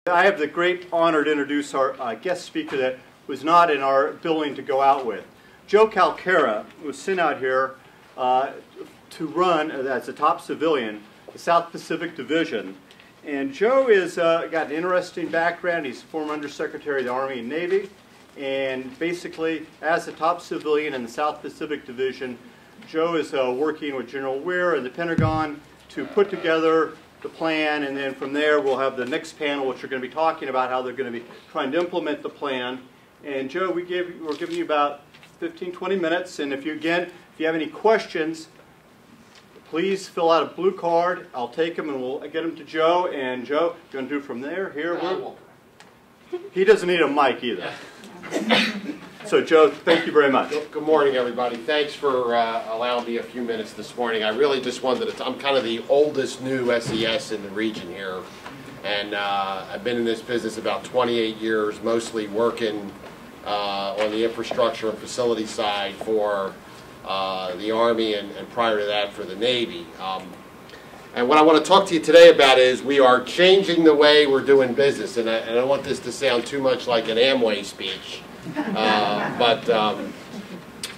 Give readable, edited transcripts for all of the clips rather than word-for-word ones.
I have the great honor to introduce our guest speaker that was not in our building to go out with. Joe Calcara was sent out here to run, as a top civilian, the South Pacific Division. And Joe is got an interesting background. He's former Undersecretary of the Army and Navy. And basically, as a top civilian in the South Pacific Division, Joe is working with General Weir and the Pentagon to put together the plan, and then from there we'll have the next panel, which are going to be talking about how they're going to be trying to implement the plan. And Joe, we're giving you about 15-20 minutes, and if you have any questions, please fill out a blue card. I'll take them and we'll get them to Joe. And Joe, you're going to do from there. Here, he doesn't need a mic either. So Joe, thank you very much. Good morning, everybody. Thanks for allowing me a few minutes this morning. I really just wanted to, I'm kind of the oldest new SES in the region here, and I've been in this business about 28 years, mostly working on the infrastructure and facility side for the Army, and prior to that for the Navy. And what I want to talk to you today about is we are changing the way we're doing business, and I don't want this to sound too much like an Amway speech. But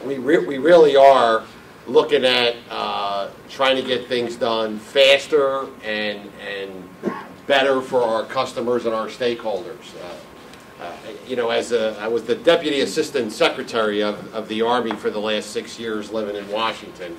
we really are looking at trying to get things done faster and better for our customers and our stakeholders. You know, I was the Deputy Assistant Secretary of the Army for the last 6 years living in Washington.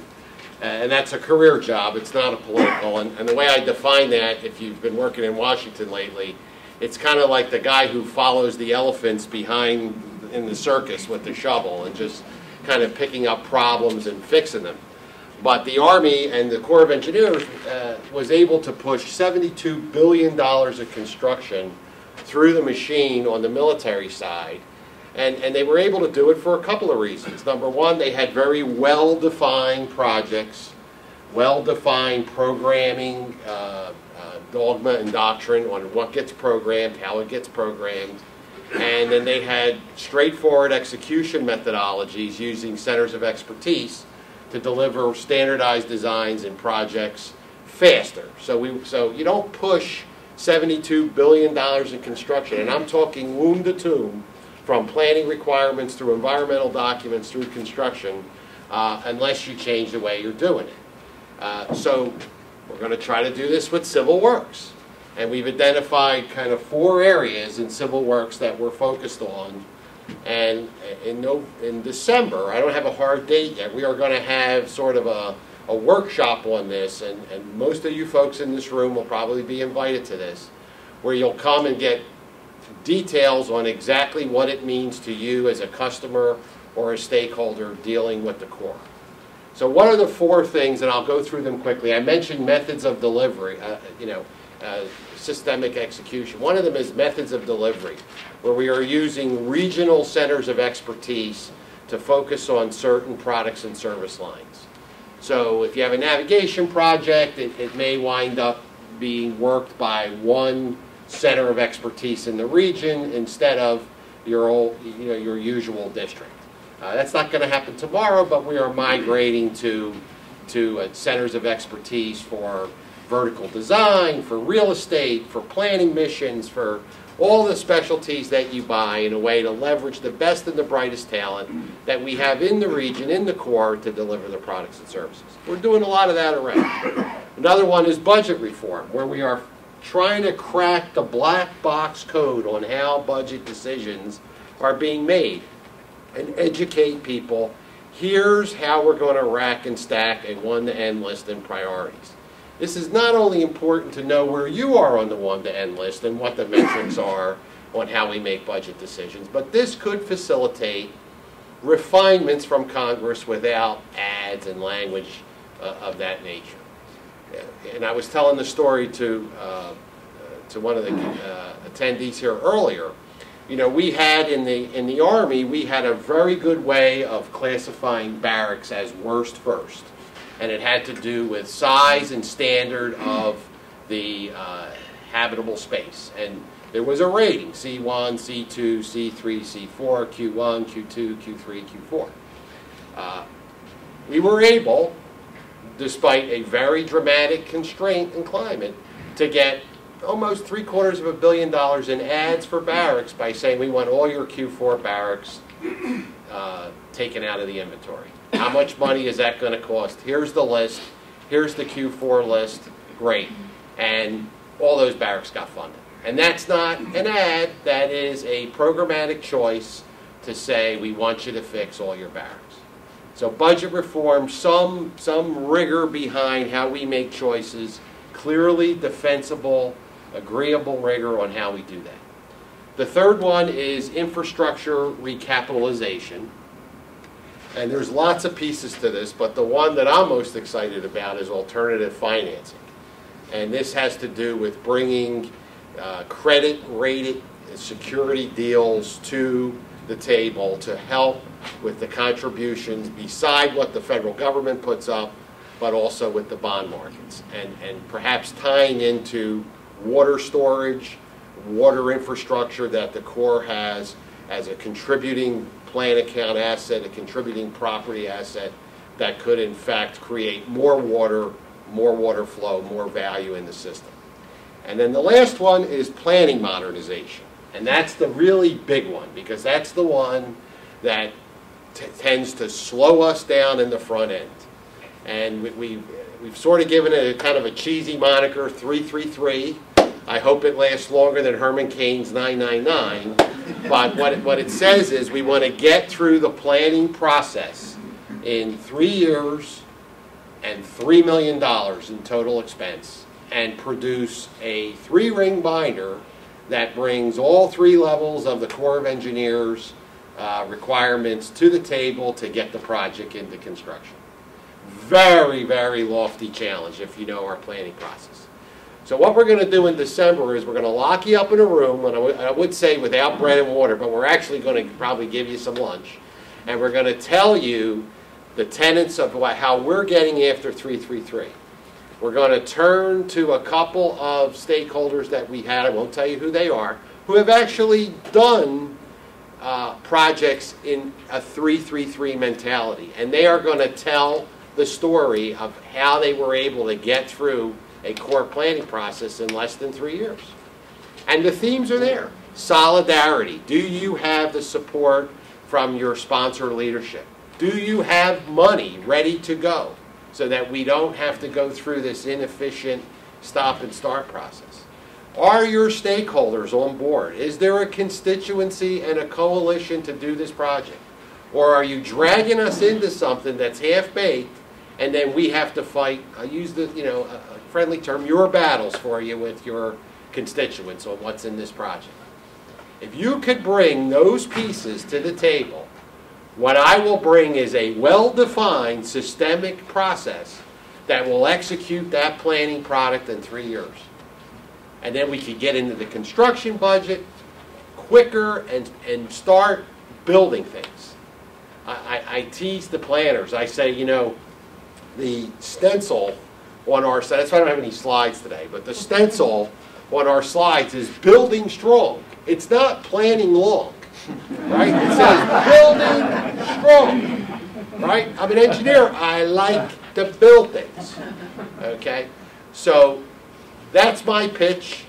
And that's a career job, it's not a political. And the way I define that, if you've been working in Washington lately, it's kind of like the guy who follows the elephants behind in the circus with the shovel and just kind of picking up problems and fixing them. But the Army and the Corps of Engineers was able to push $72 billion of construction through the machine on the military side. And they were able to do it for a couple of reasons. Number one, they had very well-defined projects, well-defined programming, dogma and doctrine on what gets programmed, how it gets programmed. And then they had straightforward execution methodologies using centers of expertise to deliver standardized designs and projects faster. So you don't push $72 billion in construction, and I'm talking womb to tomb, from planning requirements through environmental documents through construction, unless you change the way you're doing it. So we're going to try to do this with civil works. And we've identified kind of 4 areas in civil works that we're focused on. And in December, I don't have a hard date yet, we are going to have sort of a workshop on this, and most of you folks in this room will probably be invited to this, where you'll come and get details on exactly what it means to you as a customer or a stakeholder dealing with the Corps. So what are the 4 things, and I'll go through them quickly. I mentioned methods of delivery, systemic execution. One of them is methods of delivery, where we are using regional centers of expertise to focus on certain products and service lines. So if you have a navigation project, it may wind up being worked by one center of expertise in the region instead of your usual district. That's not going to happen tomorrow, but we are migrating to centers of expertise for vertical design, for real estate, for planning missions, for all the specialties that you buy, in a way to leverage the best and the brightest talent that we have in the region, in the Corps, to deliver the products and services. We're doing a lot of that already. Another one is budget reform, where we are trying to crack the black box code on how budget decisions are being made and educate people. Here's how we're going to rack and stack a one-to-end list and priorities. This is not only important to know where you are on the one-to-end list and what the metrics are on how we make budget decisions, but this could facilitate refinements from Congress without ads and language of that nature. And I was telling the story to one of the attendees here earlier. You know, we had in the Army, we had a very good way of classifying barracks as worst first. And it had to do with size and standard of the habitable space. And there was a rating, C1, C2, C3, C4, Q1, Q2, Q3, Q4. We were able, despite a very dramatic constraint in climate, to get almost $750 million in ads for Barracks by saying we want all your Q4 Barracks taken out of the inventory. How much money is that going to cost? Here's the list. Here's the Q4 list. Great. And all those Barracks got funded. And that's not an ad. That is a programmatic choice to say we want you to fix all your Barracks. So budget reform, some rigor behind how we make choices, clearly defensible, agreeable rigor on how we do that. The third one is infrastructure recapitalization. And there's lots of pieces to this, but the one that I'm most excited about is alternative financing. And this has to do with bringing credit-rated security deals to the table to help with the contributions beside what the federal government puts up, but also with the bond markets. And perhaps tying into water storage, water infrastructure that the Corps has as a contributing plan account asset, a contributing property asset that could in fact create more water flow, more value in the system. And then the last one is planning modernization. And that's the really big one, because that's the one that tends to slow us down in the front end. And we've sort of given it a kind of a cheesy moniker, 333. I hope it lasts longer than Herman Cain's 999. But what it says is we want to get through the planning process in 3 years and $3 million in total expense and produce a 3-ring binder that brings all 3 levels of the Corps of Engineers requirements to the table to get the project into construction. Very, very lofty challenge if you know our planning process. So what we're going to do in December is we're going to lock you up in a room, and I would say without bread and water, but we're actually going to probably give you some lunch, and we're going to tell you the tenets of how we're getting after 333. We're going to turn to a couple of stakeholders that we had, I won't tell you who they are, who have actually done projects in a 333 mentality. And they are going to tell the story of how they were able to get through a core planning process in less than 3 years. And the themes are there. Solidarity. Do you have the support from your sponsor leadership? Do you have money ready to go so that we don't have to go through this inefficient stop and start process? Are your stakeholders on board? Is there a constituency and a coalition to do this project? Or are you dragging us into something that's half-baked and then we have to fight, I'll use the, a friendly term, your battles for you with your constituents on what's in this project? If you could bring those pieces to the table, what I will bring is a well-defined systemic process that will execute that planning product in 3 years. And then we could get into the construction budget quicker and start building things. I tease the planners. I say, the stencil on our side, that's why I don't have any slides today, but the stencil on our slides is building strong. It's not planning long. Right? It says building strong. Right? I'm an engineer. I like to build things. Okay? So that's my pitch.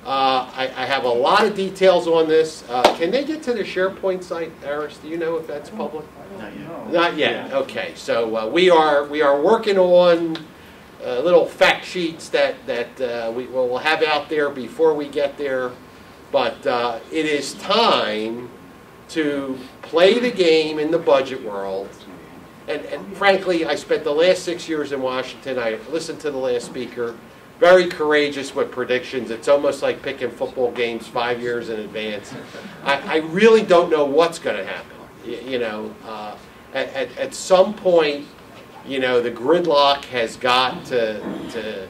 I have a lot of details on this. Can they get to the SharePoint site, Aris? Do you know if that's public? Not yet. Not yet. Okay. So we are working on little fact sheets that we will have out there before we get there. But it is time to play the game in the budget world. And frankly, I spent the last 6 years in Washington. I listened to the last speaker. Very courageous with predictions. It's almost like picking football games 5 years in advance. I really don't know what's going to happen. At some point, the gridlock has got to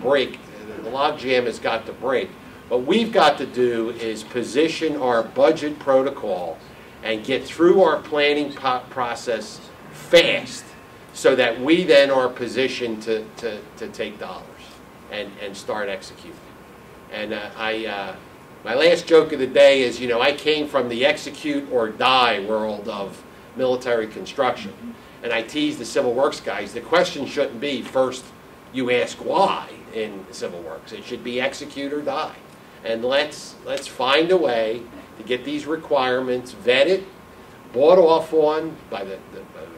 break. The logjam has got to break. What we've got to do is position our budget protocol and get through our planning process fast so that we then are positioned to take dollars and start executing. And my last joke of the day is, I came from the execute or die world of military construction. And I tease the civil works guys, the question shouldn't be first you ask why. in civil works. It should be execute or die. And let's find a way to get these requirements vetted, bought off on by the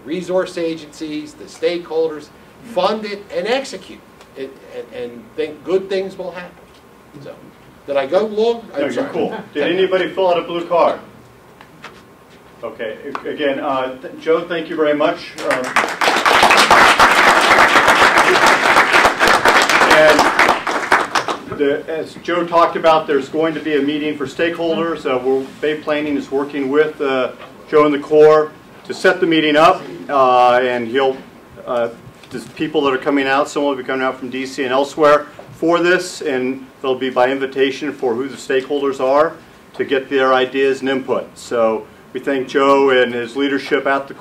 resource agencies, the stakeholders, fund it and execute it, and think good things will happen. So, did I go long? No, you're cool. Did anybody fill out a blue card? Okay. Again, Joe, thank you very much. As Joe talked about, there's going to be a meeting for stakeholders. Bay Planning is working with Joe and the Corps to set the meeting up, and he'll, there's people that are coming out, some will be coming out from DC and elsewhere for this, and it'll be by invitation for who the stakeholders are to get their ideas and input. So we thank Joe and his leadership at the